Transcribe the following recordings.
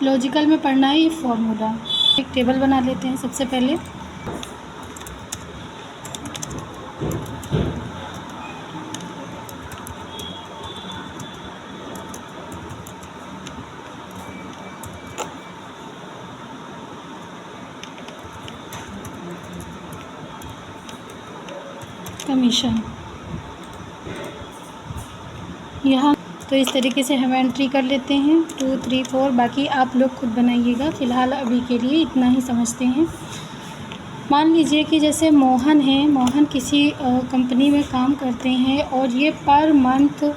Logical में पढ़ना है ये फॉर्मूला। एक टेबल बना लेते हैं सबसे पहले। कमीशन यहाँ तो इस तरीके से हम एंट्री कर लेते हैं 2 3 4। बाकी आप लोग खुद बनाइएगा, फ़िलहाल अभी के लिए इतना ही समझते हैं। मान लीजिए कि जैसे मोहन है, मोहन किसी कंपनी में काम करते हैं और ये पर मंथ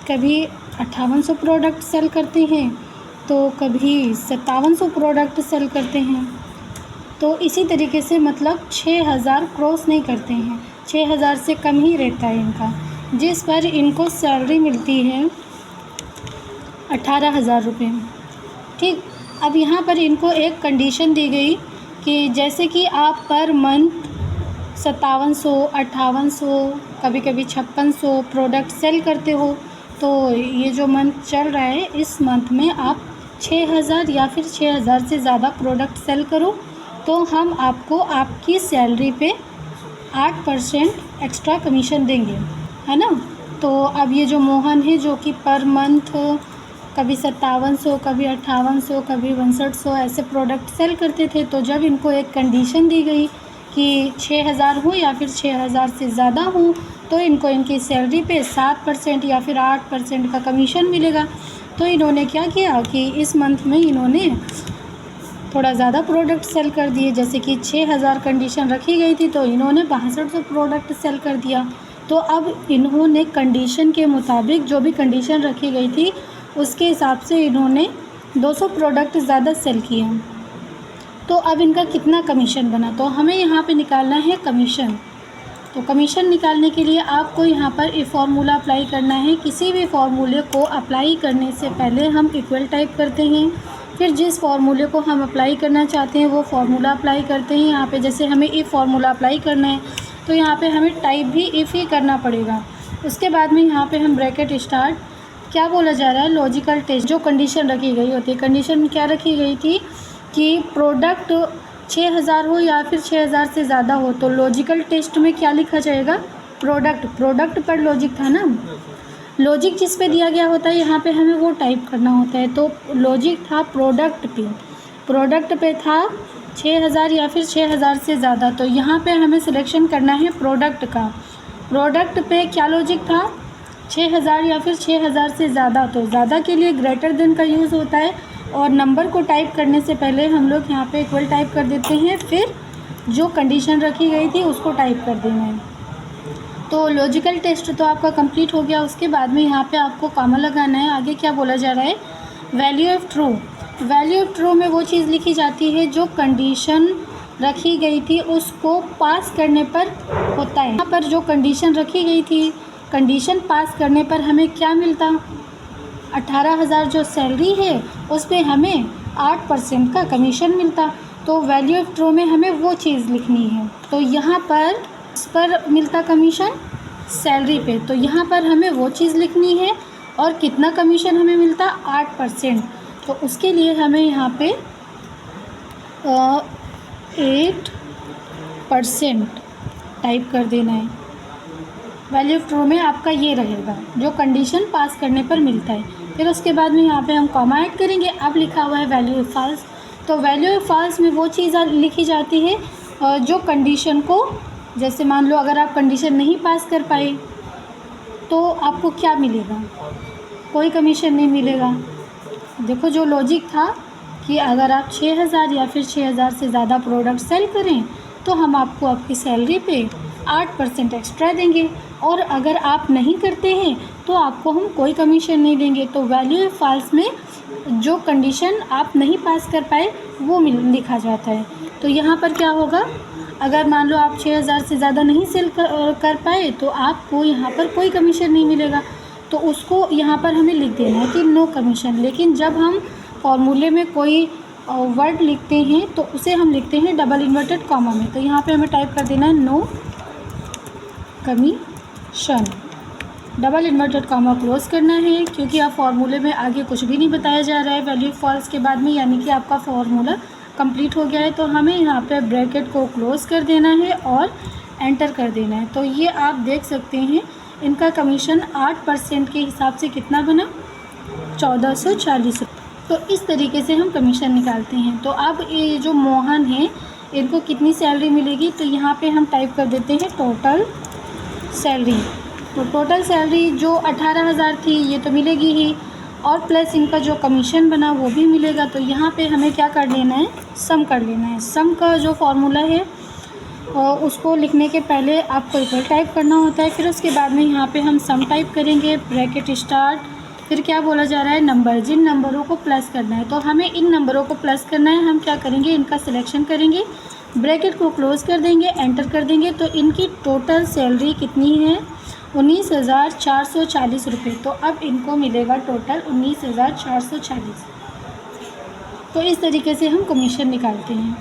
कभी 5800 प्रोडक्ट सेल करते हैं तो कभी 5700 प्रोडक्ट सेल करते हैं। तो इसी तरीके से मतलब 6000 क्रॉस नहीं करते हैं, 6000 से कम ही रहता है इनका, जिस पर इनको सैलरी मिलती है 18,000 रुपये। ठीक, अब यहाँ पर इनको एक कंडीशन दी गई कि जैसे कि आप पर मंथ 5700, 5800, कभी कभी 5600 प्रोडक्ट सेल करते हो, तो ये जो मंथ चल रहा है इस मंथ में आप 6000 या फिर 6000 से ज़्यादा प्रोडक्ट सेल करो तो हम आपको आपकी सैलरी पे 8% एक्स्ट्रा कमीशन देंगे, है ना। तो अब ये जो मोहन है जो कि पर मंथ कभी 5700, कभी 5800, कभी 6200 ऐसे प्रोडक्ट सेल करते थे, तो जब इनको एक कंडीशन दी गई कि 6000 हो या फिर 6000 से ज़्यादा हो तो इनको इनकी सैलरी पे 7% या फिर 8% का कमीशन मिलेगा। तो इन्होंने क्या किया कि इस मंथ में इन्होंने थोड़ा ज़्यादा प्रोडक्ट सेल कर दिए, जैसे कि 6000 कंडीशन रखी गई थी तो इन्होंने 6200 प्रोडक्ट सेल कर दिया। तो अब इन्होंने कंडीशन के मुताबिक जो भी कंडीशन रखी गई थी उसके हिसाब से इन्होंने 200 प्रोडक्ट ज़्यादा सेल किए। तो अब इनका कितना कमीशन बना, तो हमें यहाँ पे निकालना है कमीशन। तो कमीशन निकालने के लिए आपको यहाँ पर ये फार्मूला अप्लाई करना है। किसी भी फार्मूले को अप्लाई करने से पहले हम इक्वल टाइप करते हैं, फिर जिस फार्मूले को हम अप्लाई करना चाहते हैं वो फार्मूला अप्लाई करते हैं। यहाँ पे जैसे हमें इफ़ फार्मूला अप्लाई करना है तो यहाँ पे हमें टाइप भी इफ़ ही करना पड़ेगा। उसके बाद में यहाँ पे हम ब्रैकेट स्टार्ट, क्या बोला जा रहा है, लॉजिकल टेस्ट। जो कंडीशन रखी गई होती है, कंडीशन क्या रखी गई थी कि प्रोडक्ट 6000 हो या फिर 6000 से ज़्यादा हो, तो लॉजिकल टेस्ट में क्या लिखा जाएगा, प्रोडक्ट पर लॉजिक था ना, लॉजिक जिस पे दिया गया होता है यहाँ पे हमें वो टाइप करना होता है। तो लॉजिक था प्रोडक्ट पे था 6000 या फिर 6000 से ज़्यादा, तो यहाँ पे हमें सिलेक्शन करना है प्रोडक्ट का। प्रोडक्ट पे क्या लॉजिक था, 6000 या फिर 6000 से ज़्यादा, तो ज़्यादा के लिए ग्रेटर देन का यूज़ होता है और नंबर को टाइप करने से पहले हम लोग यहाँ पे इक्वल टाइप कर देते हैं, फिर जो कंडीशन रखी गई थी उसको टाइप कर देना है। तो लॉजिकल टेस्ट तो आपका कंप्लीट हो गया। उसके बाद में यहाँ पे आपको कॉमा लगाना है। आगे क्या बोला जा रहा है, value of true. Value of true में वो चीज़ लिखी जाती है जो कंडीशन रखी गई थी उसको पास करने पर होता है। यहाँ पर जो कंडीशन रखी गई थी, कंडीशन पास करने पर हमें क्या मिलता, 18,000 जो सैलरी है उस पर हमें 8% का कमीशन मिलता। तो वैल्यू ऑफ ट्रू में हमें वो चीज़ लिखनी है। तो यहाँ पर इस पर मिलता कमीशन सैलरी पे, तो यहाँ पर हमें वो चीज़ लिखनी है और कितना कमीशन हमें मिलता, 8%। तो उसके लिए हमें यहाँ पे 8% टाइप कर देना है। वैल्यू ऑफ ट्रू में आपका ये रहेगा जो कंडीशन पास करने पर मिलता है। फिर उसके बाद में यहाँ पे हम कॉमा ऐड करेंगे। अब लिखा हुआ है वैल्यू ऑफ फॉल्स, तो वैल्यू ऑफ फॉल्स में वो चीज़ लिखी जाती है जो कंडीशन को, जैसे मान लो अगर आप कंडीशन नहीं पास कर पाए तो आपको क्या मिलेगा, कोई कमीशन नहीं मिलेगा। देखो जो लॉजिक था कि अगर आप 6000 या फिर 6000 से ज़्यादा प्रोडक्ट सेल करें तो हम आपको आपकी सैलरी पे 8% एक्स्ट्रा देंगे, और अगर आप नहीं करते हैं तो आपको हम कोई कमीशन नहीं देंगे। तो वैल्यू ऑफ फॉल्स में जो कंडीशन आप नहीं पास कर पाए वो लिखा जाता है। तो यहाँ पर क्या होगा, अगर मान लो आप 6000 से ज़्यादा नहीं सेल कर पाए तो आपको यहाँ पर कोई कमीशन नहीं मिलेगा, तो उसको यहाँ पर हमें लिख देना है कि नो कमीशन। लेकिन जब हम फॉर्मूले में कोई वर्ड लिखते हैं तो उसे हम लिखते हैं डबल इन्वर्टेड कॉमा में, तो यहाँ पे हमें टाइप कर देना है no commission. Double inverted comma close करना है, क्योंकि आप फार्मूले में आगे कुछ भी नहीं बताया जा रहा है वैल्यू फॉल्स के बाद में, यानी कि आपका फार्मूला कंप्लीट हो गया है। तो हमें यहाँ पे ब्रैकेट को क्लोज़ कर देना है और एंटर कर देना है। तो ये आप देख सकते हैं इनका कमीशन 8% के हिसाब से कितना बना, 1440 रुपये। तो इस तरीके से हम कमीशन निकालते हैं। तो अब ये जो मोहन है इनको कितनी सैलरी मिलेगी, तो यहाँ पे हम टाइप कर देते हैं टोटल सैलरी। तो टोटल सैलरी जो 18,000 थी ये तो मिलेगी ही, और प्लस इनका जो कमीशन बना वो भी मिलेगा। तो यहाँ पे हमें क्या कर लेना है, सम कर लेना है। सम का जो फार्मूला है उसको लिखने के पहले आपको इक्वल टाइप करना होता है, फिर उसके बाद में यहाँ पे हम सम टाइप करेंगे, ब्रैकेट स्टार्ट, फिर क्या बोला जा रहा है, नंबर, जिन नंबरों को प्लस करना है। तो हमें इन नंबरों को प्लस करना है। हम क्या करेंगे, इनका सिलेक्शन करेंगे, ब्रैकेट को क्लोज़ कर देंगे, एंटर कर देंगे। तो इनकी टोटल सैलरी कितनी है, 19,440 रुपये। तो अब इनको मिलेगा टोटल 19,440। तो इस तरीके से हम कमीशन निकालते हैं।